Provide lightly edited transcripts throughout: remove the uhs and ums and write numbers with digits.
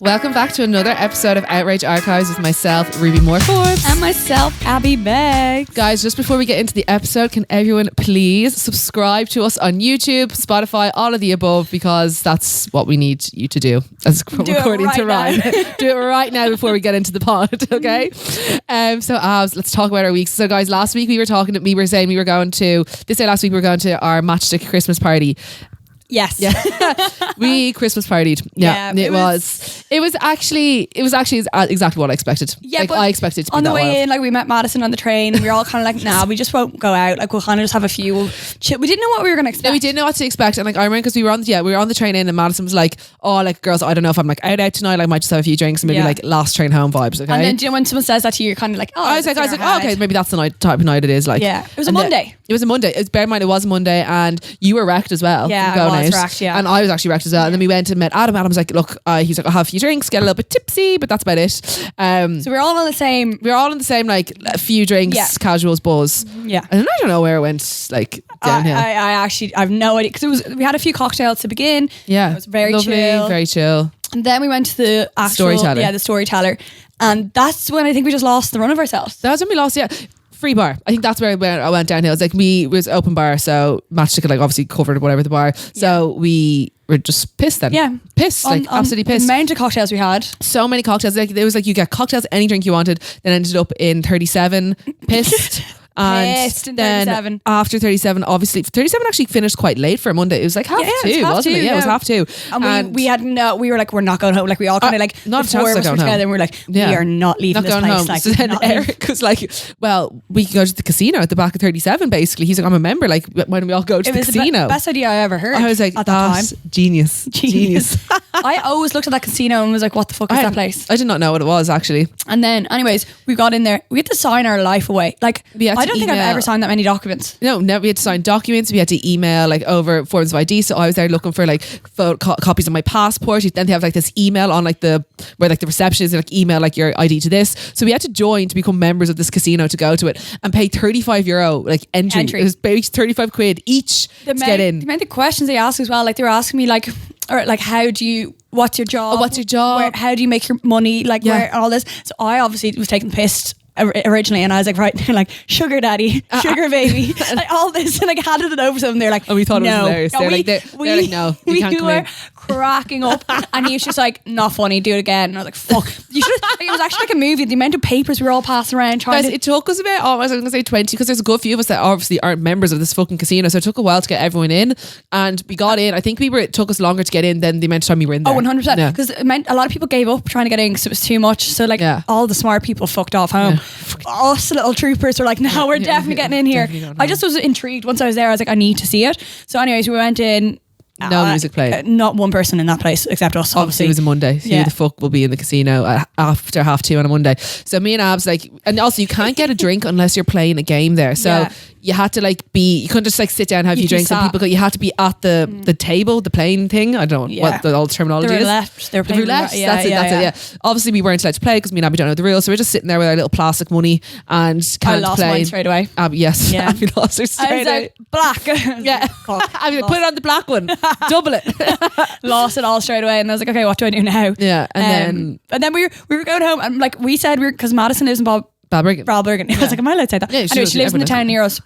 Welcome back to another episode of Outrage Archives with myself, Ruby Moore Forbes. And myself, Abby Beggs. Guys, just before we get into the episode, can everyone please subscribe to us on YouTube, Spotify, all of the above, because that's what we need you to do. As according to Ryan. Do it right now before we get into the pod, okay? So let's talk about our weeks. So guys, last week we were saying we were going to our Matchstick Christmas party. Yes. Yeah. We Christmas partied. Yeah. It was actually exactly what I expected. Yeah, like, I expected it to be on the that way wild. in, like we met Madison on the train and we were all kind of like, nah, we just won't go out. Like we'll kind of just have a few. We didn't know what we were going to expect. Yeah, we didn't know what to expect. And like I remember because we were on the train in and Madison was like, oh, like girls, I don't know if I'm like out tonight. Like, I might just have a few drinks and maybe like last train home vibes. Okay. And then do you know when someone says that to you, you're kind of like, oh, I was like, oh, okay, maybe that's the type of night it is. Like, yeah, it was a Monday. It was a Monday. Bear in mind, it was a Monday, and you were wrecked as well. Yeah, going I was out. wrecked. Yeah, and I was actually wrecked as well. And then we went and met Adam. Adam was like, look, he's like, I'll have a few drinks, get a little bit tipsy, but that's about it. So we're all on the same. We're all in the same, like a few drinks, casuals, buzz. Yeah, and I don't know where it went, like downhill. I have no idea because we had a few cocktails to begin. Yeah, it was very lovely, chill, very chill. And then we went to the actual storyteller. Yeah, the storyteller, and that's when I think we just lost the run of ourselves. That was when we lost. Yeah. Free bar. I think that's where I went downhill. It's like it was open bar, so Matchstick like obviously covered whatever the bar. So we were just pissed then. Yeah. Pissed. Absolutely pissed. The amount of cocktails we had. So many cocktails. Like it was like you get cocktails, any drink you wanted, then ended up in 37, pissed. And then 37. After 37, obviously 37 actually finished quite late for a Monday. It was like half two, wasn't it? Yeah, it was half two. And we were like, we're not going home. Like we all kind of like not before we were together, and we were like, we are not leaving this place. Home. Like, so then Eric was like, well, we can go to the casino at the back of 37. Basically, he's like, I'm a member. Like, when we all go to the casino, the best idea I ever heard. I was like, at that time, genius. I always looked at that casino and was like, what the fuck is that place? I did not know what it was actually. And then, anyways, we got in there. We had to sign our life away. Like, I don't think I've ever signed that many documents. No, we had to sign documents. We had to email like over forms of ID. So I was there looking for like copies of my passport. Then they have like this email on like where the receptionist like email like your ID to this. So we had to join to become members of this casino to go to it and pay €35 like entry. It was based 35 quid each to get in. The amount of questions they asked as well. Like they were asking me like, or like, what's your job? Oh, what's your job? How do you make your money? Like where all this. So I obviously was taking the piss originally, and I was like, right, like sugar daddy, sugar baby, like all this, and like handed it over to them. They're like, and we thought it was hilarious. No, they're like, no, we can't were cracking up, and he was just like, not funny, do it again. And I was like, fuck, you should. It was actually like a movie. The amount of papers we were all passing around trying. Guys, it took us about, I was going to say 20, because there's a good few of us that obviously aren't members of this fucking casino, so it took a while to get everyone in, and we got in. I think it took us longer to get in than the amount of time we were in there. 100%, because it meant a lot of people gave up trying to get in because it was too much. So like all the smart people fucked off home. Us little troopers were like, no, we're definitely getting in here. I just was intrigued once I was there. I was like, I need to see it. So anyways, we went in. No music played. Not one person in that place except us. Obviously, it was a Monday. So who the fuck will be in the casino after 2:30 on a Monday? So me and Abs and also you can't get a drink unless you're playing a game there. So you had to you couldn't just like sit down and have your drinks and people. You had to be at the table, the playing thing. I don't know what the old terminology is. They're playing roulette. That's it. Obviously we weren't allowed to play because me and Abby don't know the rules. So we're just sitting there with our little plastic money and can't I lost play. Mine straight away. Abby lost her straight away. Black. Yeah. I mean, put it on the black one. Double it. Lost it all straight away, and I was like, okay, what do I do now? Yeah. And then we were going home, and like we said, because Madison lives in Balbriggan. I was like, am I allowed to say that? Yeah, anyway, she lives in the town near us.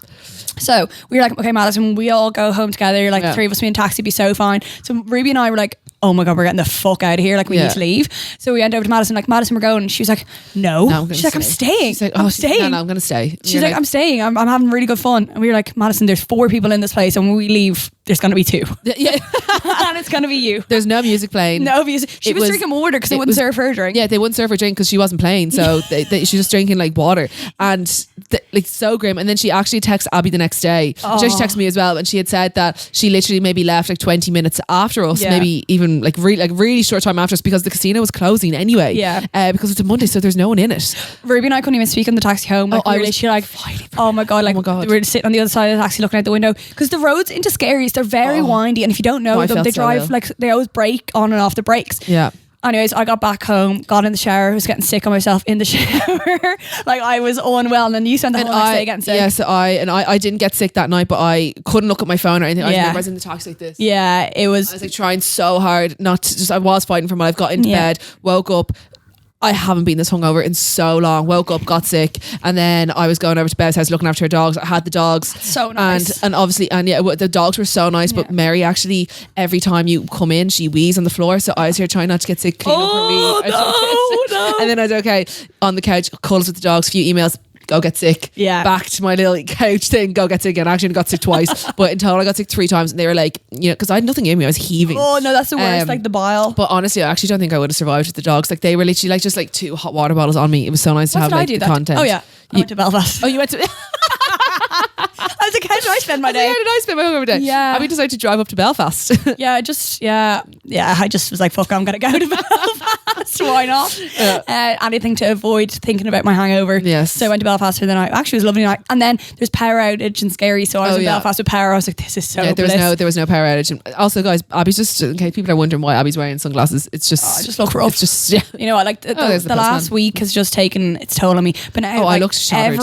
So we were like, okay, Madison, we all go home together. Like the three of us, be in taxi, be so fine. So Ruby and I were like, oh my God, we're getting the fuck out of here. Like we need to leave. So we went over to Madison, like, Madison, we're going. And she was like, no. She's like, I'm staying. She's like, I'm staying. No, I'm going to stay. She's like, I'm staying. I'm having really good fun. And we were like, Madison, there's 4 people in this place, and when we leave, there's going to be 2. Yeah. And it's going to be you. There's no music playing. No music. She was drinking water because they wouldn't serve her drink. Yeah, they wouldn't serve her drink because she wasn't playing. So she was just drinking like water. And like so grim. And then she actually texted Abby the next day. She actually texted me as well, and she had said that she literally maybe left like 20 minutes after us, maybe even like really short time after us, because the casino was closing anyway. Because it's a Monday, so there's no one in it. Ruby and I couldn't even speak on the taxi home. Like, I was like, oh my God, we were sitting on the other side of the taxi looking out the window, because the roads into Scaries, they're very windy, and if you don't know them, they drive like they always brake on and off the brakes. Yeah. anyways, I got back home, got in the shower, was getting sick on myself in the shower. Like I was unwell, and then you spent the whole next day getting sick. Yes, I didn't get sick that night, but I couldn't look at my phone or anything. I was in the taxi like this. Yeah, it was. I was like trying so hard not to I was fighting for my life. Got into bed, woke up. I haven't been this hungover in so long. Woke up, got sick, and then I was going over to Bev's house looking after her dogs. I had the dogs. So nice. And obviously, the dogs were so nice, but Mary actually, every time you come in, she wheezes on the floor. So I was here trying not to get sick, clean up for me. No. And then I was okay, on the couch, cuddles with the dogs, few emails, go get sick. Yeah. Back to my little couch thing, go get sick again. Actually, I got sick twice, but in total I got sick 3 times, and they were like, because I had nothing in me, I was heaving. Oh no, that's the worst, like the bile. But honestly, I actually don't think I would have survived with the dogs. Like they were literally like just like 2 hot water bottles on me. It was so nice to have like the content. Oh yeah, I went to Belfast. Oh, you went to I was like, how did I spend my day? How did I spend my hungover day? Yeah. We decided to drive up to Belfast. I just was like, fuck, I'm gonna go to Belfast. Why not? Anything to avoid thinking about my hangover. Yes. So I went to Belfast for the night. Actually, it was a lovely night. And then there's power outage and scary. So I was in Belfast with power. I was like, this is so there was no power outage. And also, guys, Abby's just, in case people are wondering why Abby's wearing sunglasses, it's just I just look rough. It's just you know what? Like the last week has just taken its toll on me. But now, I looked shattered.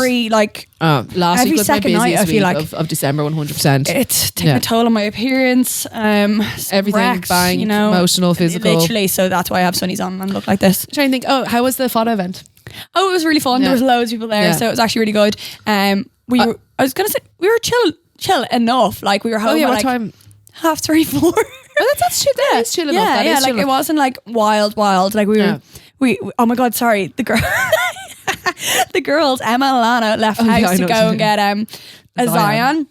Last every week was my second busiest night, I feel week like of December, 100%. It's taking a toll on my appearance. Everything, wrecked, bang, emotional, physical. Literally, so that's why I have sunnies on and look like this. I'm trying to think, how was the photo event? Oh, it was really fun. There was loads of people there, so it was actually really good. I was gonna say we were chill enough. Like we were home at what time? 3:30, 4. Oh, that's chill. That is chill enough. Yeah, like it wasn't like wild. Like we were. Oh my god, sorry. The girl, the girls, Emma and Alana left house to go and get a Zion.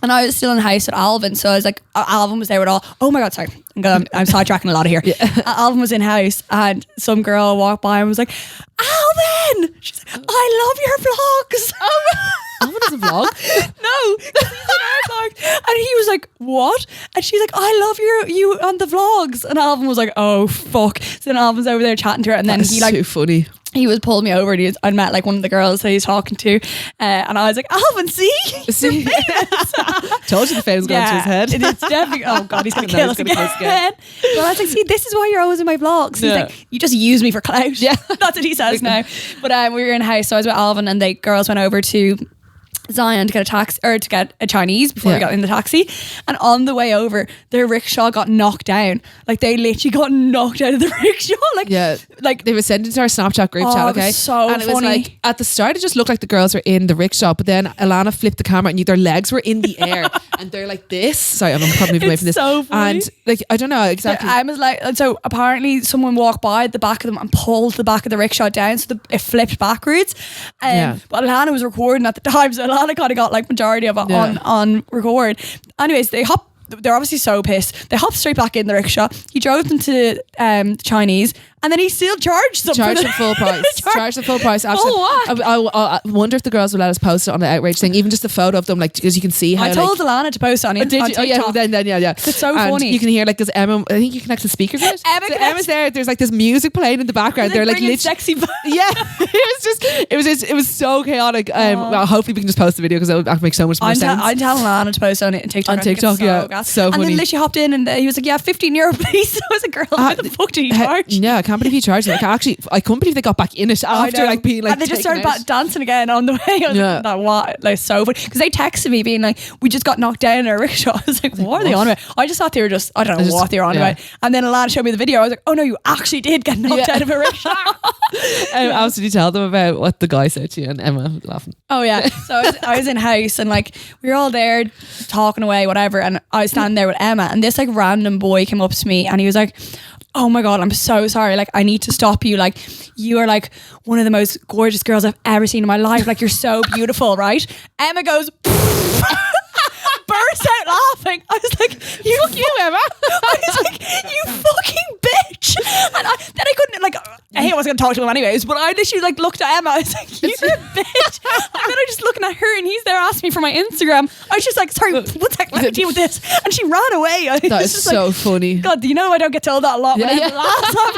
And I was still in the house with Alvin, so I was like, Alvin was there with all. Oh my god, sorry, I'm sidetracking a lot of here. Alvin was in house, and some girl walked by and was like, Alvin, she's like, I love your vlogs. Alvin doesn't vlog. No, he's in our vlog, and he was like, what? And she's like, I love you on the vlogs, and Alvin was like, oh fuck. So then Alvin's over there chatting to her, and then he like too funny. He was pulled me over, and I'd met like one of the girls that he's talking to, and I was like, Alvin, see? Told you the fame was going to his head. It's definitely, oh god, he's going to kill us again. Well, I was like, see, this is why you're always in my vlogs. He's like, you just use me for clout. Yeah, that's what he says now. But we were in a house, so I was with Alvin, and the girls went over to Zion to get a taxi, or to get a Chinese before we got in the taxi, and on the way over their rickshaw got knocked down. Like they literally got knocked out of the rickshaw. Like they were sent into our Snapchat group chat. Okay, it was so and it funny. was like at the start it just looked like the girls were in the rickshaw, but then Alana flipped the camera and their legs were in the air and they're like this. Sorry, I'm probably moving away from this. So funny. And like I don't know exactly. I was like, so apparently someone walked by the back of them and pulled the back of the rickshaw down, so it flipped backwards. But Alana was recording at the time, so Alana kind of got like majority of it on record. Anyways, they're obviously so pissed. They hopped straight back in the rickshaw. He drove them to Chinese, and then he still charged them. Charged them full price. Charged them full price. Absolutely. I wonder if the girls will let us post it on the outrage thing, even just a photo of them, like because you can see how. I told Alana to post on it. Did you? Oh yeah, then yeah. It's so and funny. You can hear like because Emma, I think you connect the speakers. Emma's there. There's like this music playing in the background. They're like literally sexy. Yeah, it was so chaotic. Well, hopefully we can just post the video because that would make so much more sense. I'm telling Alana to post on it on TikTok. On TikTok, so funny. And then literally hopped in and he was like, yeah, €15 please. I was like, girl, what the fuck did he charge? Yeah, I can't believe he charged. Like actually, I couldn't believe they got back in it after like being like. And they just started dancing again on the way. I was like, that what? Like so funny. Because they texted me being like, we just got knocked down in our rickshaw. I was like, what are they on about? I just thought they were just, I don't know what they were on about. And then Alana showed me the video. I was like, oh no, you actually did get knocked out of a rickshaw. Did you tell them about what the guy said to you? And Emma was laughing. Oh yeah. So I was in house and like we were all there talking away, whatever. And I was standing there with Emma, and this like random boy came up to me and he was like, oh my god, I'm so sorry, like I need to stop you, like you are like one of the most gorgeous girls I've ever seen in my life, like you're so beautiful, right? Emma goes burst out laughing. I was like, you Emma. I was like, you fucking bitch. And then I couldn't like, I wasn't gonna talk to him anyways, but I literally like looked at Emma. I was like, you're a bitch. And then I just looking at her and he's there asking me for my Instagram. I was just like, sorry, one second, let me deal with this. And she ran away. That is so funny. God, you know I don't get told that a lot when Emma laughs at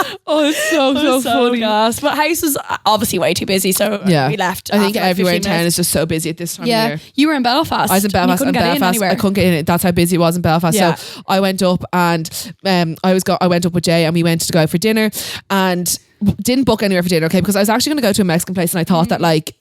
me. Oh, it's so funny. Gas. But house was obviously way too busy, so we left. I think after, like, everywhere in 15 town minutes. is just so busy at this time of year. You were in Belfast. I was in Belfast, and and Belfast I couldn't get in. That's how busy it was in Belfast. Yeah. So I went up and I went up with Jay and we went to go out for dinner and didn't book anywhere for dinner, okay, because I was actually going to go to a Mexican place and I thought that like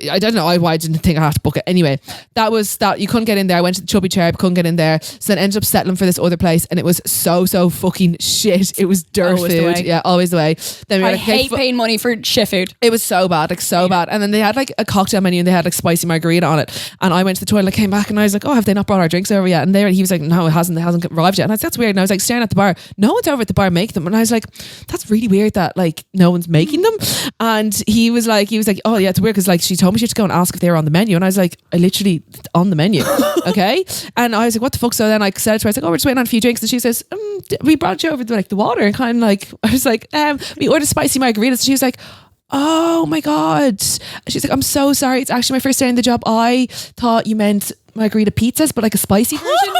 I don't know why I didn't think I had to book it. Anyway, that you couldn't get in there. I went to the Chubby Chair, couldn't get in there. So then ended up settling for this other place and it was so fucking shit. It was dirt food. Yeah, always the way. Then we I hate paying money for shit food. It was so bad, like so bad. And then they had like a cocktail menu and they had like spicy margarita on it. And I went to the toilet, came back and I was like, oh, have they not brought our drinks over yet? And he was like, no, it hasn't arrived yet. And I was like, that's weird. And I was like staring at the bar. No one's over at the bar making them. And I was like, that's really weird that like no one's making them. And he was like, oh yeah, it's weird because like she told me she had to go and ask if they were on the menu. And I was like, I literally on the menu. Okay. And I was like, what the fuck? So then I said to her, I was like, oh, we're just waiting on a few drinks. And she says, we brought you over the water. And kind of like, I was like, we ordered spicy margaritas. And she was like, oh my God. She's like, I'm so sorry. It's actually my first day in the job. I thought you meant margarita pizzas, but like a spicy version.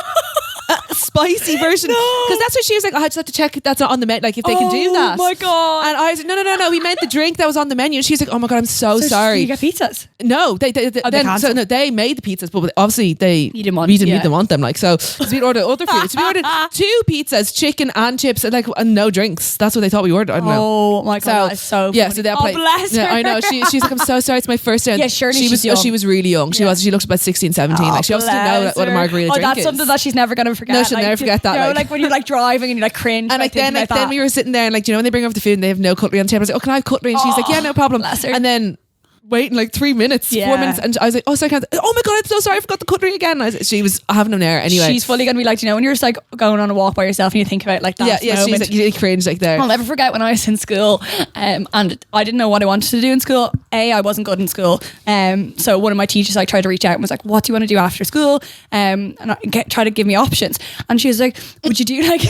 Spicy version, because that's what she was like. I just have to check that's not on the menu, like if they can do that. Oh my God. And I was like, no, we meant the drink that was on the menu. And she's like, oh my God, I'm so sorry. Did you get pizzas? No, they they made the pizzas, but obviously we didn't want them. Like so we ordered other food. So we ordered 2 pizzas, chicken and chips, and like and no drinks. That's what they thought we ordered. I don't know. Oh my God, that's so funny. Yeah, so they'll play. Bless her. I know. She's like, I'm so sorry. It's my first day. Yeah, surely she was really young. She looked about 16, 17. Like she obviously didn't know what a margarita drink is. That's something that she's never gonna forget. No, she'll never forget that. You know, like when you're like driving and you're like cringe. And like then we were sitting there and like, you know, when they bring over the food and they have no cutlery on the table, I was like, oh, can I have cutlery? And she's like, yeah, no problem. And then waiting like 3 minutes, 4 minutes, and I was like, oh, sorry, oh my God, I'm so sorry, I forgot the cutlery again. She was having them there anyway. She's fully gonna be like, you know, when you're just like going on a walk by yourself and you think about like that moment. She's like, you cringe like there. I'll never forget when I was in school and I didn't know what I wanted to do in school. I wasn't good in school, so one of my teachers like tried to reach out and was like, what do you want to do after school, and try to give me options, and she was like, would you do like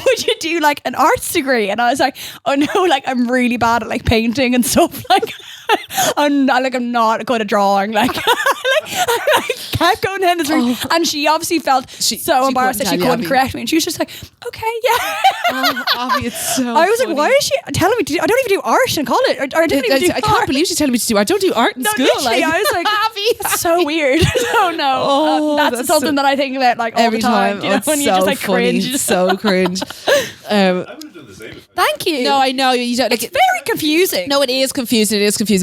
would you do like an arts degree? And I was like, oh no, like I'm really bad at like painting and stuff. Like I'm not good at drawing. Like I kept going down this route. And she obviously felt so embarrassed that she couldn't correct me. And she was just like, okay, yeah. Abby, it's so I was funny. like, why is she telling me to do? I don't even do art in college. Or I don't even do I can't believe she's telling me to do art. I don't do art in school. Literally, I was like, Abby, it's so weird. Oh no. That's something that I think about like all every the time. You know, when you just like funny. cringe. So cringe. I would have done the same. Thank you. No, I know you don't. Like, it's very confusing. No, it is confusing.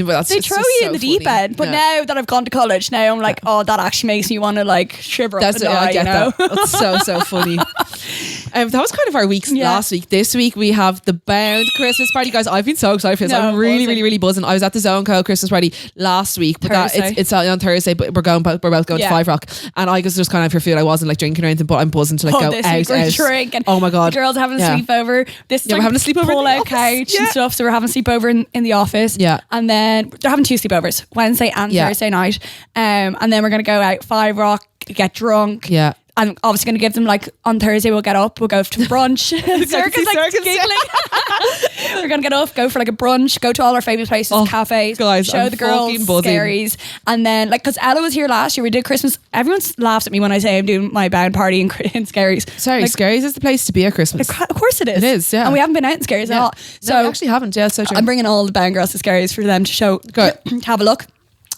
But that's they throw you in the deep end. But now that I've gone to college, now I'm like, oh, that actually makes me want to like shiver up and die. I get that. That's so funny. That was kind of our weeks last week. This week we have the Bound Christmas party, guys. I've been so excited for this. I'm really buzzing. I was at the Zone Co Christmas party last week, but it's on Thursday. But we're both going to Five Rock, and I was just kind of for food. I wasn't like drinking or anything, but I'm buzzing to like go out. Drinking. Oh my God, the girls having a sleepover. This is we're having a sleepover pull out couch and stuff. So we're having a sleepover in the office. Yeah, and then they're having 2 sleepovers, Wednesday and Thursday night. And then we're gonna go out Five Rock, get drunk. Yeah. I'm obviously going to give them like on Thursday we'll get up, we'll go to brunch. Circus giggling. We're going to get up, go for like a brunch, go to all our favourite places, cafes, guys, show the girls scaries. And then like, because Ella was here last year, we did Christmas. Everyone laughs at me when I say I'm doing my Bound party in scaries. Sorry, like, scaries is the place to be at Christmas. Of course it is. It is, yeah. And we haven't been out in scaries at all. So we actually haven't. Yeah, so true. I'm bringing all the Bound girls to scaries for them to have a look.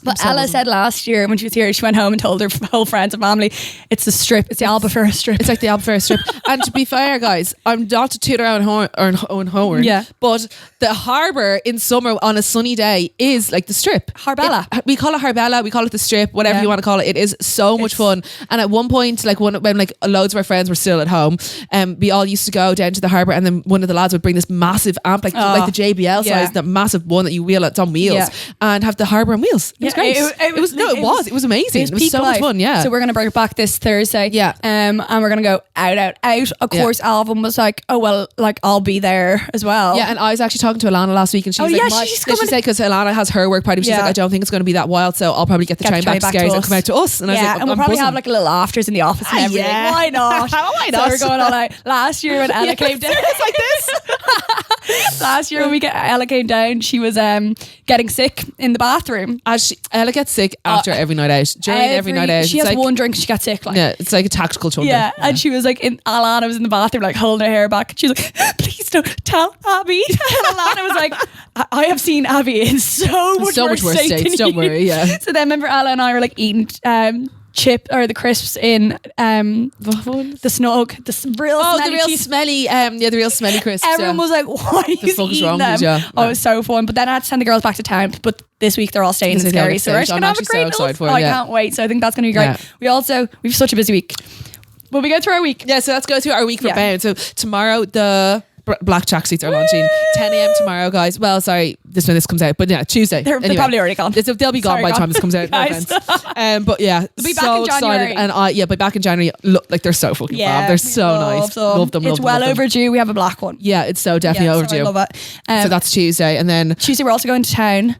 But Ella said last year when she was here, she went home and told her whole friends and family, it's the strip. It's the Albufeira strip. It's like the Albufeira strip. And to be fair, guys, I'm not to toot our own horn. Yeah. But the harbour in summer on a sunny day is like the strip. Harbella. We call it Harbella. We call it the strip. Whatever you want to call it. It is so much fun. And at one point, like when like loads of our friends were still at home, we all used to go down to the harbour, and then one of the lads would bring this massive amp, like the JBL size, that massive one that you wheel. It's on wheels, and have the harbour on wheels. It was great. It was amazing. It was so much fun. Yeah. So we're gonna bring it back this Thursday. Yeah. And we're gonna go out. Of course, Alvin was like, oh well, like I'll be there as well. Yeah. And I was actually talking to Alana last week, and she was like, she said because Alana has her work party, but she's like, I don't think it's going to be that wild, so I'll probably get the train back to Scaries and come out to us. And I was like, and we'll probably have like a little afters in the office and everything. Why not? Why not? So we're going all out. Last year when Ella came down, it's like this. Last year when Ella came down, she was getting sick in the bathroom. Ella gets sick after every night out. During every night out. She has one drink, she gets sick. Like. Yeah, it's like a tactical chunder. Yeah, and she was like, Alana was in the bathroom, like holding her hair back. And she was like, please don't tell Abby. And Alana was like, I have seen Abby in so much worse states. Don't worry. Yeah. So then remember Ella and I were like eating the crisps in the snug, the real smelly crisps. Everyone was like, why are you eating them? Oh, it was so fun. But then I had to send the girls back to town. But this week they're all staying in Scary, so we're just gonna have a great I can't wait. So I think that's gonna be great. Yeah. We've such a busy week. Will we go through our week? Yeah, so let's go through our week for Bound. So tomorrow the black tracksuits are launching 10 a.m. tomorrow, guys. Well, sorry, when this comes out, but yeah, Tuesday. They're probably already gone. They'll be gone by the time this comes out. No offense. But yeah, they'll be back in January. And but back in January, look like they're so fucking fab. They're so nice. Love them. It's well overdue. We have a black one. Yeah, it's so definitely overdue. I love it. So that's Tuesday, and then Tuesday we're also going to town.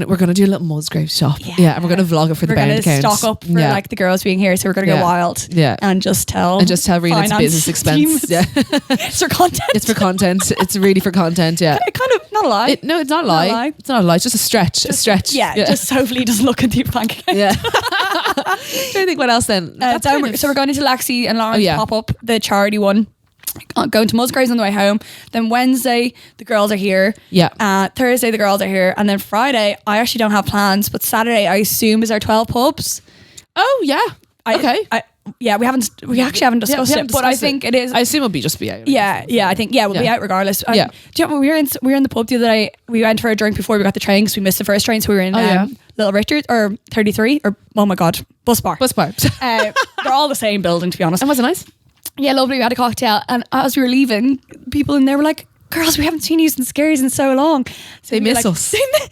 We're going to do a little Musgrave shop. Yeah, and we're going to vlog it for the Bound account. We're going to stock up for like the girls being here, so we're going to go wild. Yeah, and just tell Rena it's business expense. Yeah, it's for content. It's for content. It's really for content. Yeah, it kind of not a lie. No, it's not a lie. It's not a lie. It's just a stretch. Yeah, just so Flea doesn't look at the bank account. Yeah. Trying to think what else then. So we're going into Lexi and Lauren's pop up, the charity one. Going to Musgraves on the way home. Then Wednesday the girls are here. Yeah. Thursday the girls are here, and then Friday I actually don't have plans, but Saturday I assume is our 12 pubs. Oh yeah. Okay. We actually haven't discussed it, but I think it is. I assume it'll just be out. Yeah, I think we'll be out regardless. Do you know, we were in the pub the other day. We went for a drink before we got the train because we missed the first train, so we were in Little Richard or 33 or oh my god, Bus Bar. They're all the same building, to be honest. And was it nice? Yeah, lovely. We had a cocktail, and as we were leaving, people in there were like, girls, we haven't seen you since Scaries in so long. So they miss us. They miss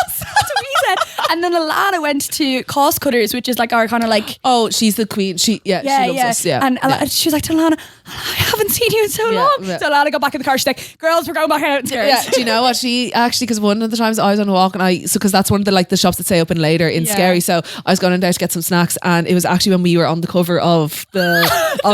us. That's what we said. And then Alana went to Cost Cutters, which is like our kind of like... Oh, she's the queen. She loves us. Yeah. And she was like to Alana, I haven't seen you in so long. Yeah. So Alana got back in the car. She's like, girls, we're going back out. Yeah. Do you know what? She actually, because one of the times I was on a walk, and because that's one of the shops that say open later in Scary. So I was going in there to get some snacks, and it was actually when we were on the cover of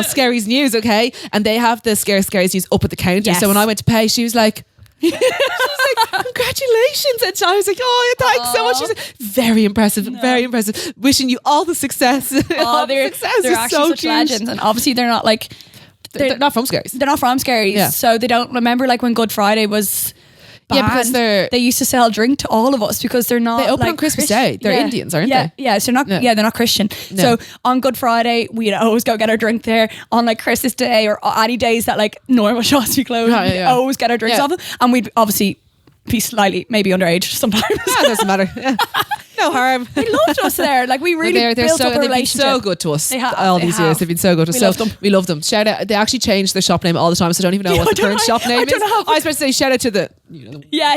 Scary's News, okay? And they have the Scary's News up at the counter. Yes. So when I went to pay, she was like, congratulations. And I was like, oh, thanks so much. She's like, very impressive, very impressive. Wishing you all the success. They're actually so such legends. And obviously they're not like... They're not from Scaries. They're not from Scaries. Yeah. So they don't remember like when Good Friday was... banned, because they used to sell drink to all of us because they're not. They open on Christmas Day. They're Indians, aren't they? Yeah, so they're not Christian. No. So on Good Friday, we'd always go get our drink there. On like Christmas Day or any days that like normal shops be closed, we'd always get our drinks off them, and we'd obviously be slightly maybe underage sometimes. Yeah, it doesn't matter. Yeah. No harm. They loved us there. Like we really built up a relationship. They've been so good to us all these years. They've been so good to us. We love them. Shout out. They actually change their shop name all the time, so I don't even know what the current shop name is. I was supposed to say shout out to the... Yeah.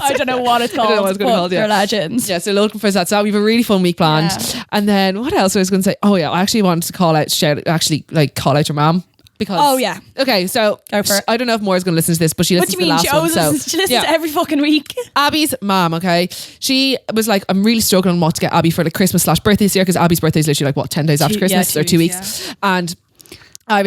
I don't know what it's called. I don't know what it's called. They're legends. Yeah, so looking for that. So we have a really fun week planned. Yeah. And then what else I was going to say? Oh yeah, I actually wanted to call out your mom. Because okay, so go for it. I don't know if Maura's going to listen to this, but she listens to the last one. She listens to every fucking week. Abby's mom, okay, she was like, I'm really struggling on what to get Abby for like Christmas/birthday this year, because Abby's birthday is literally like 10 days after Christmas or 2 weeks, and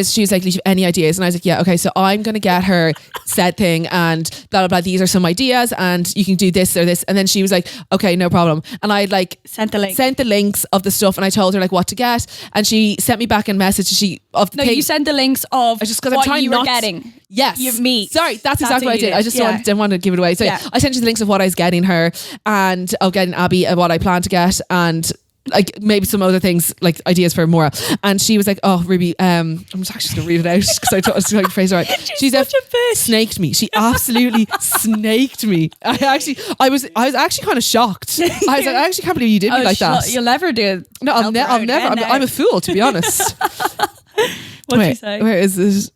she was like, "Do you have any ideas?" And I was like, "Yeah, okay, so I'm going to get her said thing and blah, blah, blah. These are some ideas and you can do this or this." And then she was like, "Okay, no problem." And I like sent the links of the stuff, and I told her like what to get. And she sent me back a message. You sent the links of just what I'm trying you were getting. Yes. Sorry, that's exactly what I did. I just didn't want to give it away. So I sent you the links of what I was getting her and of getting Abby and what I plan to get, and like maybe some other things, like ideas for Maura. And she was like, "Oh, Ruby, I'm just actually going to read it out because I thought I was trying to phrase it right." She's such a bitch. Snaked me. She absolutely snaked me. I was actually kind of shocked. I was like, I actually can't believe you did me like that. You'll never do it. No, I'll never. I'm a fool, to be honest. What did you say? Where is this?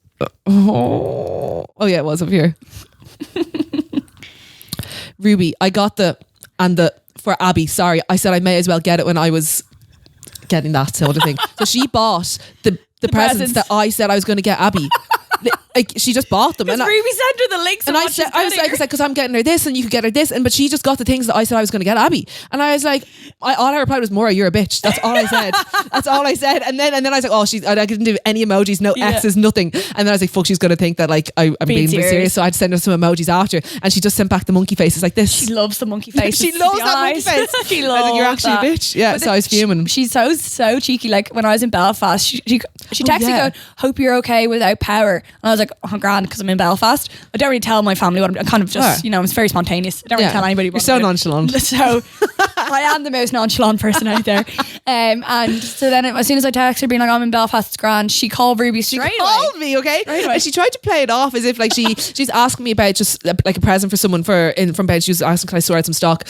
Oh yeah, it was up here. Ruby, I got for Abby, sorry, I said I may as well get it when I was getting that sort of thing. So she bought the presents that I said I was going to get Abby. like she just bought them. And Ruby sent her the links. And I was like, because I'm getting her this, and you could get her this, but she just got the things that I said I was going to get Abby, and I was like, all I replied was, Maura, you're a bitch. That's all I said. That's all I said. And then I was like, oh, I didn't do any emojis, no X's, nothing. And then I was like, fuck, she's going to think that like I'm being serious. So I had to send her some emojis after, and she just sent back the monkey faces like this. She loves the monkey face. She loves that monkey face. She loves. I think you're actually a bitch. Yeah. So I was fuming. She's so cheeky. Like when I was in Belfast, she texted me going, hope you're okay without power. And I was like, oh, grand, because I'm in Belfast. I don't really tell my family what I'm kind of just, it's very spontaneous. I don't really tell anybody what You're so nonchalant. So I am the most nonchalant person out there. And so then as soon as I texted her being like, I'm in Belfast, it's grand, she called Ruby straight away. She called me, okay? And she tried to play it off as if like she's asking me about just like a present for someone from bed. She was asking, can I sort out some stock?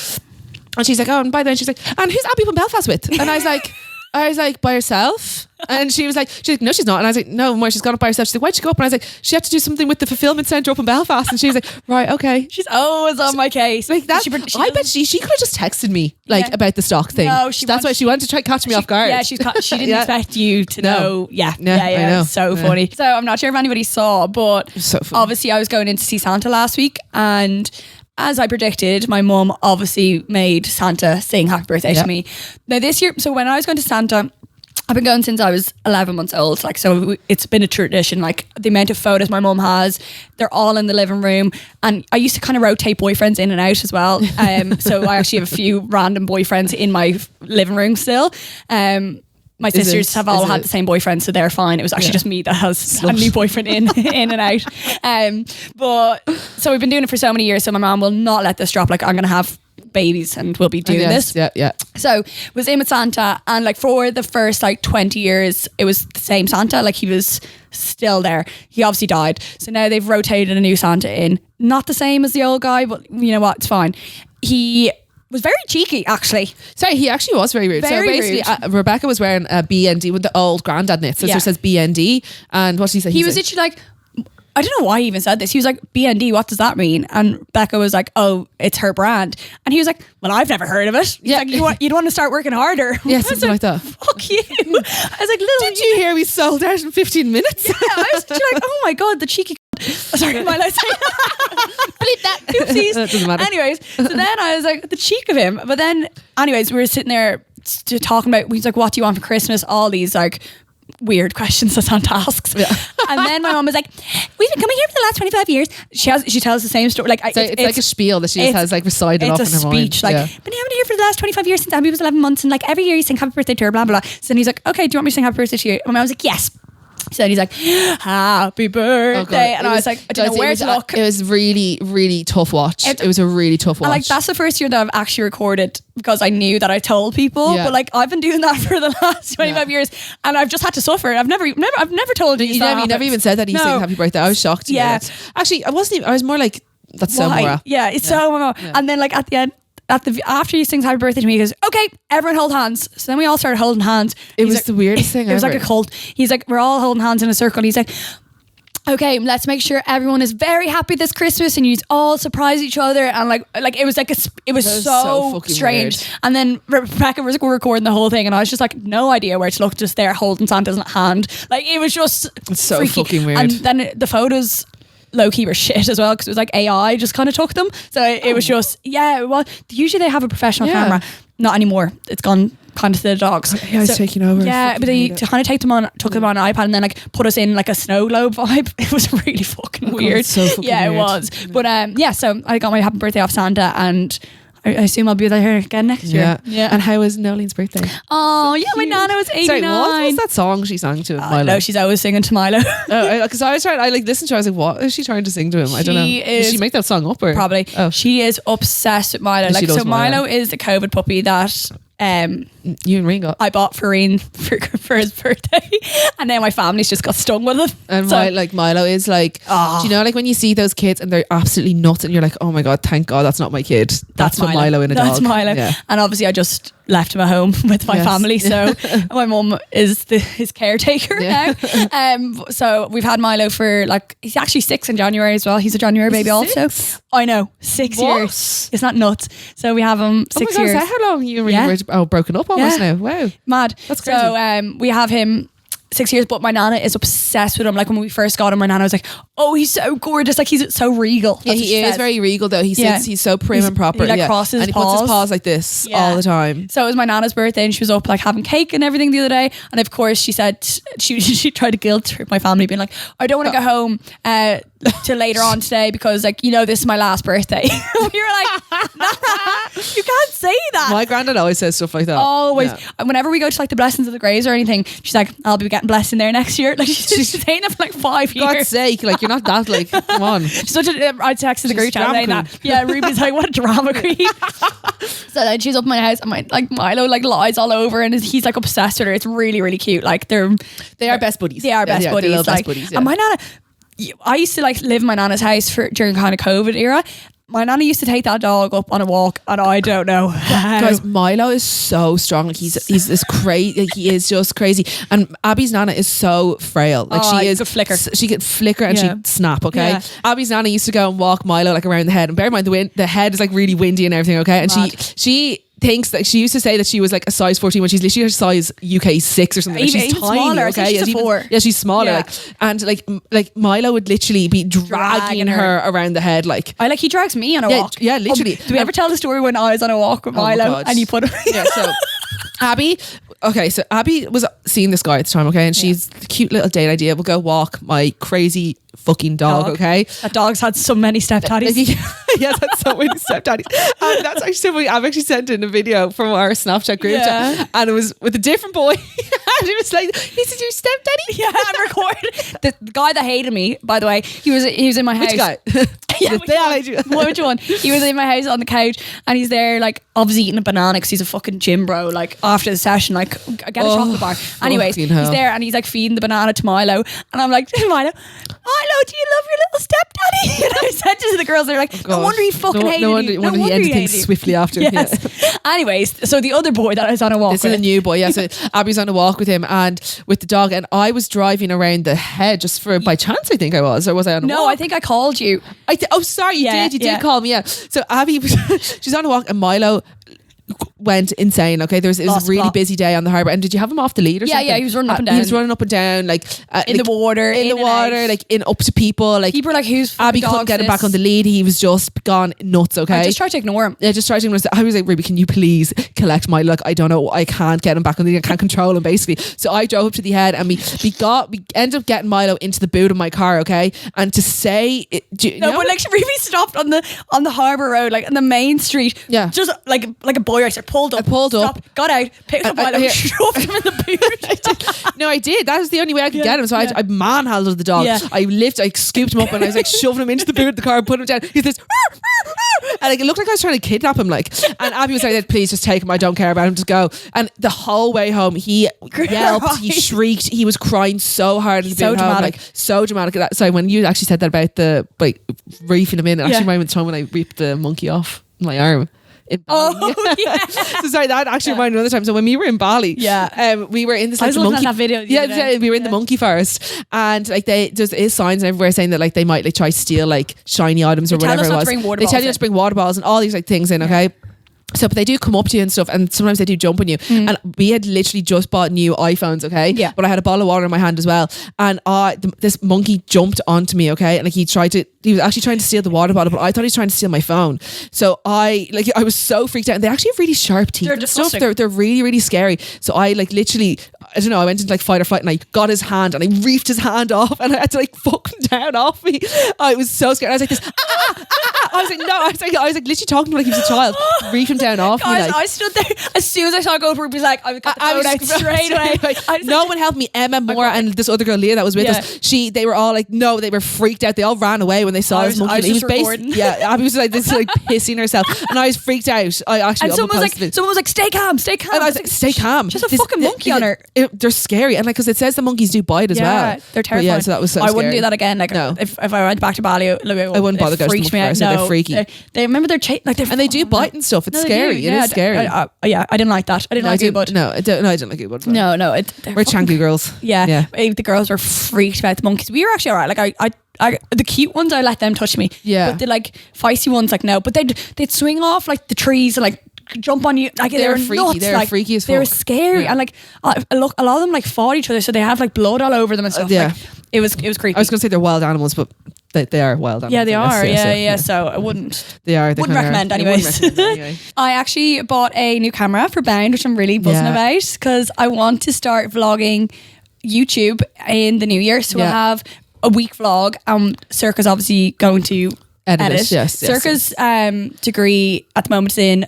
And she's like, oh, and by then she's like, and who's Abby from Belfast with? And I was like, by herself? And she's like, no, she's not. And I was like, no, Maura, she's gone up by herself. She's like, why'd she go up? And I was like, she had to do something with the fulfillment centre up in Belfast. And she was like, right, okay. She's always on my case. Like that, I bet she could have just texted me about the stock thing. No, that's why she wanted to try to catch me off guard. Yeah, she didn't expect you to know. Yeah. I know. So funny. So I'm not sure if anybody saw, but obviously I was going in to see Santa last week, and as I predicted, my mum obviously made Santa sing happy birthday to me. Now this year, so when I was going to Santa, I've been going since I was 11 months old. Like, so it's been a tradition. Like the amount of photos my mum has, they're all in the living room. And I used to kind of rotate boyfriends in and out as well. So I actually have a few random boyfriends in my living room still. My sisters have all had the same boyfriend, so they're fine. It was actually just me that has a new boyfriend in and out. But so we've been doing it for so many years. So my mom will not let this drop. Like, I'm going to have babies and we'll be doing this. Yeah. So was in with Santa, and like for the first like 20 years, it was the same Santa. Like he was still there. He obviously died. So now they've rotated a new Santa in. Not the same as the old guy, but you know what? It's fine. He was very cheeky, actually. Sorry, he actually was very rude. Very so basically, Rebecca was wearing a BND with the old granddad knit. So it says BND. And what did he say? He was literally like, I don't know why he even said this. He was like, BND, what does that mean? And Becca was like, oh, it's her brand. And he was like, well, I've never heard of it. He's like, you'd want to start working harder. Yeah, something like that. Fuck you. I was like, did you hear we sold out in 15 minutes? Yeah, I was like, oh my God, the cheeky sorry, my life. Bleep that. Oopsies. That doesn't matter. Anyways, so then I was like, the cheek of him. But then, anyways, we were sitting there talking about, he's like, what do you want for Christmas? All these like weird questions that Santa asks. Yeah. And then my mom was like, we've been coming here for the last 25 years. She tells the same story. Like it's like a spiel that she just has like recited off in her mind. It's a speech. Like, been having here for the last 25 years since Abby was 11 months, and like every year you sing happy birthday to her, blah blah blah. So then he's like, okay, do you want me to sing happy birthday to you? And I was like, yes. So then he's like, happy birthday. And I was like, I don't know where to look. It was really, really tough watch. It was a really tough watch. And like, that's the first year that I've actually recorded because I knew that I told people. But like, I've been doing that for the last 25 years, and I've just had to suffer. I've never told you. You never even said that you sang happy birthday. I was shocked. Yeah. Actually, I wasn't even, I was more like, that's so Maura. Yeah, it's so Maura. And then like at the end, after he sings happy birthday to me, he goes, okay, everyone hold hands. So then we all started holding hands. It was like, the weirdest thing It was like a cult. He's like, we're all holding hands in a circle. And he's like, okay, let's make sure everyone is very happy this Christmas, and you all surprise each other. And like it was like it was so strange. Weird. And then Rebecca was recording the whole thing, and I was just like, no idea where to look, just there holding Santa's hand. Like it was just so freaky. Fucking weird. And then the photos low-key were shit as well, because it was like AI just kind of took them. So it was just, well, usually they have a professional camera. Not anymore. It's gone kind of to the dogs. Yeah, it's taking over. Yeah, but they kind of took them on an iPad and then like put us in like a snow globe vibe. It was really fucking weird. God, so fucking weird. It was. But so I got my happy birthday off Santa, and I assume I'll be there again next year. Yeah. And how was Nolene's birthday? Oh, so my nana was 89. Sorry, what was that song she sang to Milo? No, she's always singing to Milo. Because I listened to her, I was like, what is she trying to sing to him? I don't know. Did she make that song up? Or? Probably. Oh. She is obsessed with Milo. Like, so Milo is the COVID puppy that you and Reen got. I bought for Reen for his birthday, and then my family's just got stung with it. And Milo is like, do you know, like when you see those kids and they're absolutely nuts, and you're like, oh my God, thank God that's not my kid. That's what Milo in a dog. That's Milo. Yeah. And obviously I just left him at home with my family, so my mum is his caretaker now. So we've had Milo for like, he's actually 6 in January as well. He's a January baby also. I know, 6 years. It's not nuts. So we have him 6 years. How long you were broken up almost now? Wow, mad. That's crazy. So we have him 6 years, but my nana is obsessed with him. Like when we first got him, my nana was like, oh, he's so gorgeous, like he's so regal. Yeah, he is very regal though. He sits, he's so prim and proper. He like crosses and he paws. puts his paws like this all the time. So it was my nana's birthday and she was up like having cake and everything the other day, and of course she said she tried to guilt trip my family, being like, I don't want to go home till later on today because like, you know, this is my last birthday. We were like, Nana, you can't say that. My granddad always says stuff like that. Always. And whenever we go to like the blessings of the graves or anything, she's like, I'll be getting blessed in there next year. Like she's saying that for like 5 years. God's sake, like you're not that like, come on. I texted the group chat saying that. Yeah, Ruby's like, what a drama queen. So then she's up in my house and like Milo like lies all over and he's like obsessed with her. It's really, really cute. Like they are best buddies. They are best buddies. Like, best buddies. And my nana, I used to like live in my nana's house during kind of COVID era. My nana used to take that dog up on a walk, and I don't know how. Guys, Milo is so strong. Like he's this crazy. Like he is just crazy. And Abby's nana is so frail. Like she is. Could flicker. She could flicker and she'd snap. Okay. Yeah. Abby's nana used to go and walk Milo like around the head. And bear in mind the head is like really windy and everything. Okay. And she thinks that she used to say that she was like a size 14 when she's literally a size UK 6 or something. Like she's tiny. Smaller. Okay. She's a 4. Yeah, she's smaller. Yeah. Like Milo would literally be dragging her around the head. Like he drags me on a walk. Yeah, literally. Do we ever tell the story when I was on a walk with Milo and you put him? Yeah. So Abby. Okay, so Abby was seeing this guy at the time, okay, and she's a cute little date idea. We'll go walk my crazy fucking dog, okay? That dog's had so many stepdaddies. Yes, that's so many stepdaddies. And that's actually so funny. I've actually sent in a video from our Snapchat group chat, and it was with a different boy. And it was like, this is your stepdaddy? Yeah, I'm recording. The guy that hated me, by the way, he was in my house. Which guy? Which one? He was in my house on the couch and he's there like obviously eating a banana because he's a fucking gym bro. Like after the session, like get a chocolate bar. Anyways, he's there and he's like feeding the banana to Milo, and I'm like, Milo, do you love your little stepdaddy? And I said to the girls, they're like, no wonder he fucking hated you. No wonder he ended things swiftly after. Yes. Yeah. Anyways, so the other boy that I was on a walk with. This is a new boy, yeah. So Abby's on a walk with him and with the dog, and I was driving around the head just by chance, I think I was. Or was I on a walk? No, I think I called you. Sorry, you did. You did call me, yeah. So Abby, she's on a walk and Milo went insane. Okay, it was a really busy day on the harbour. And did you have him off the lead or something? Yeah, he was running up and down. He was running up and down, like in the water, like in up to people. Like people were like, "Who's Abby couldn't get him back on the lead. He was just gone nuts." Okay, I just tried to ignore him. Yeah, just tried to ignore him. I was like, Ruby, can you please collect Milo? Like, I don't know, I can't get him back on the lead. I can't control him basically. So I drove up to the head and we ended up getting Milo into the boot of my car. Okay, and to say it, but like Ruby stopped on the harbour road, like on the main street. Yeah, just like a boy racer pulled up. Got out, picked up Milo, shoved him in the boot. No, I did. That was the only way I could get him. So I manhandled the dog. Yeah. I scooped him up and I was like shoving him into the boot of the car and put him down. He's this, and like it looked like I was trying to kidnap him. Like, and Abby was like, "Please just take him. I don't care about him. Just go." And the whole way home, he yelped, he shrieked, he was crying so hard. So dramatic. So dramatic. Sorry, when you actually said that about the reefing him in, it actually reminded me of the time when I reaped the monkey off my arm. So sorry, that actually reminded me another time. So when we were in Bali, we were in this like I was looking at that video. We were in the monkey forest, and like there's signs everywhere saying that like they might like try to steal like shiny items or whatever it was. They tell you not to bring water bottles and all these like things in. Okay. So, but they do come up to you and stuff, and sometimes they do jump on you. And we had literally just bought new iPhones, okay? Yeah. But I had a bottle of water in my hand as well, and this monkey jumped onto me, okay? And like he was actually trying to steal the water bottle, but I thought he was trying to steal my phone. So I was so freaked out. And they actually have really sharp teeth. They're disgusting. They're really, really scary. So I like literally, I don't know, I went into like fight or flight, and I got his hand and I reefed his hand off, and I had to like fuck him down off me. I was so scared. I was like this. I was like, no. I was like literally talking to him like he was a child. Reef him down off Guys, me. Like, I stood there as soon as I saw Goldberg. Was like, I got the phone out straight away. No one helped me. Emma Moore and this other girl Leah that was with us. They were all like, no, they were freaked out. They all ran away when they saw this monkey. He was recording. Abby was like this, like pissing herself, and I was freaked out. I actually someone was like, stay calm. And I was like, stay calm. Just a fucking monkey on her. They're scary, and like because it says the monkeys do bite as well. They're terrifying. Yeah, so that was so I scary. wouldn't do that again. Like if I went back to Bali, I wouldn't bother going to the monkey. They're freaky. They remember they're and they do bite and stuff. It's scary. It is scary. I didn't like that. I didn't like it, but no, I didn't like it. But no, we're Changu girls. Yeah. The girls were freaked about the monkeys. We were actually alright. Like I the cute ones, I let them touch me. Yeah. But the like feisty ones, like no. But they'd swing off like the trees and like jump on you. Like they were freaky. nuts. They were like, freaky as They were fuck. scary. Yeah. And like, look, a lot of them like fought each other, so they have like blood all over them and stuff. Yeah. Like, it was creepy. I was going to say they're wild animals, but they are wild animals. yeah, they I guess. are. Yeah. So I wouldn't. They are. They Wouldn't kinda recommend are. anyways. Wouldn't recommend anyway. I actually bought a new camera for Bound, which I'm really buzzing Yeah. about because I want to start vlogging YouTube in the new year. So we'll Yeah. have a week vlog. Circa's obviously going to Edit edit. it, yes, Circa's degree at the moment is in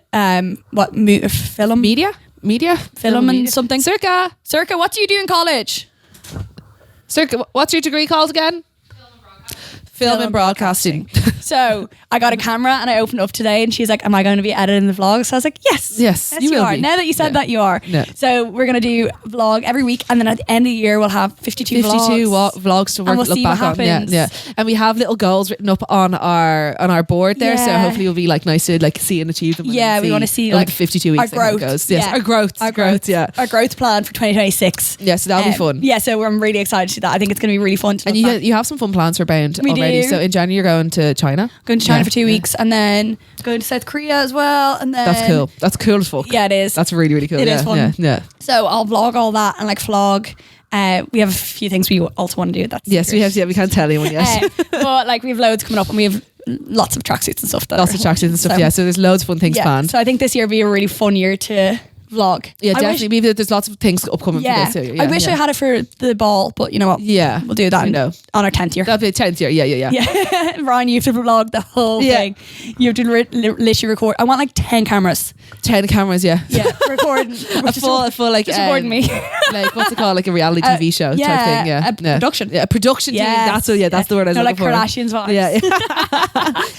film, Media film and media. something. Circa, What do you do in college? what's your degree called again? Film and broadcasting. So I got a camera and I opened it up today and she's like, am I going to be editing the vlog? So I was like, yes, Yes, you you will are. be. Now that you said Yeah. that, you are. Yeah. So we're going to do vlog every week and then at the end of the year we'll have 52 vlogs. vlogs to And we'll look see back what on. Yeah, happens. yeah. And we have little goals written up on our board there, so Yeah. hopefully it'll be like nice to like see and achieve them. Yeah, we want to see over like the 52 weeks our and how it growth. goes. Yes, Yeah. our growth. Yeah, Our growth plan for 2026. yeah. So that'll be fun. Yeah, so I'm really excited to do that. I think it's going to be really fun to And look you back. you have some fun plans for Bound We already. do. So in January you're going to China. Going to China Yeah. for 2 weeks and then going to South Korea as well. And then That's cool. That's cool as fuck. Yeah, it is. That's really really cool. It yeah, is fun. Yeah, yeah. So I'll vlog all that and like vlog. We have a few things we also want to do. That's Yes, we have. Yeah, we can't tell anyone yet. but like we have loads coming up and we have lots of tracksuits and stuff. Lots of tracksuits and stuff. Yeah, so there's loads of fun things yeah. planned. So I think this year will be a really fun year to vlog. Yeah, I definitely. Maybe there's lots of things upcoming Yeah, for this. So, yeah, I wish yeah. I had it for the ball, but you know what? Yeah, We'll do that I know. on our 10th year. That'll be 10th year. Yeah. Yeah, Ryan, you have to vlog the whole Yeah. thing. You have to literally record. I want like 10 cameras. 10 cameras. Yeah, Yeah, recording. a full like Just recording me. like what's it called, like a reality TV show type yeah, thing. Yeah, a production. Yeah, a production team. Yes. That's the word I was no, looking like for. Kardashians vibes. Yeah,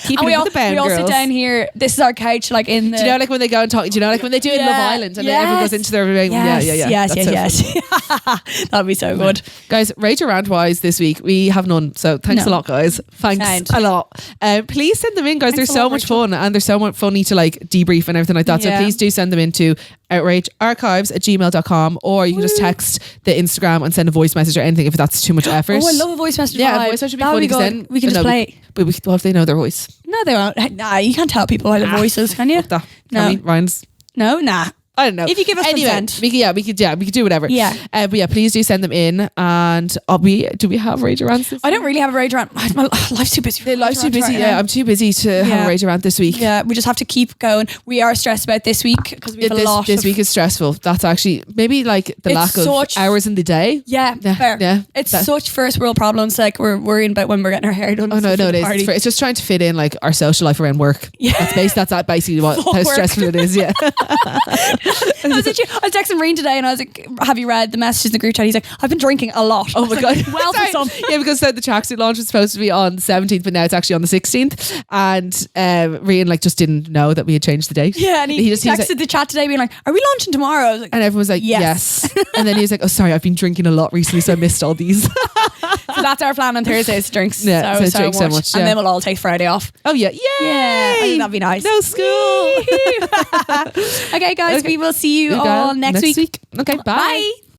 keeping And it with the Bound we all sit girls. down here. This is our couch, like in the. Do you know like when they go and talk? Do you know like when they do in Love Yeah. Island and then everyone goes into their room? Yes, Yeah. Yes, That's so yes. That'd be so good. Guys, Rage or Rant wise this week we have none, so thanks No. a lot, guys. Thanks Sound. a lot. Please send them in, guys. Thanks They're a so lot, much Rachel. fun and they're so much funny to like debrief and everything like that. Yeah. So please do send them into outragearchives@gmail.com, or you can just text the Instagram and send a voice message or anything if that's too much effort. Oh, I love a voice message. Yeah, vibe. a voice message would be That funny be because good. then we can just play it. But what if they know their voice? No, they won't. Nah, you can't tell people by the voices, can you? Fuck that. No. Can we? Ryan's. No, nah. I don't know. If you give us anyway, consent. we could do whatever. Yeah. But yeah, please do send them in. And do we have Rage or Rant this I don't really have a rage rant. My life's too busy. for Life's too rage rant busy. right Yeah, now. I'm too busy to have Yeah. a Rage or Rant this week. Yeah, we just have to keep going. We are stressed about this week because we have a lot. This of, week is stressful. That's actually maybe like the It's lack of such- hours in the day. Yeah, Yeah, fair. yeah. It's That- such first world problems. Like we're worrying about when we're getting our hair done. Oh and no, stuff no, for it the is. party. It's just trying to fit in like our social life around work. Yeah. That's basically what Fuck how work. stressful it is. Yeah. I was texting Reen today and I was like, have you read the messages in the group chat? He's like, I've been drinking a lot. Oh my god! Well, for Sorry. some. Yeah, because the tracksuit launch was supposed to be on the 17th, but now it's actually on the 16th. And Rian like just didn't know that we had changed the date. Yeah, and he was texted like, the chat today being like, are we launching tomorrow? I was like, and everyone was like, Yes. yes. And then he was like, oh sorry, I've been drinking a lot recently, so I missed all these. so that's our plan on Thursdays, drinks. Yeah, so drink so much, And yeah. then we'll all take Friday off. Oh yeah, yay! Yeah, I think that'd be nice. No school. Okay, guys, Okay. we will see you You all got it. next week. Okay, bye. Bye.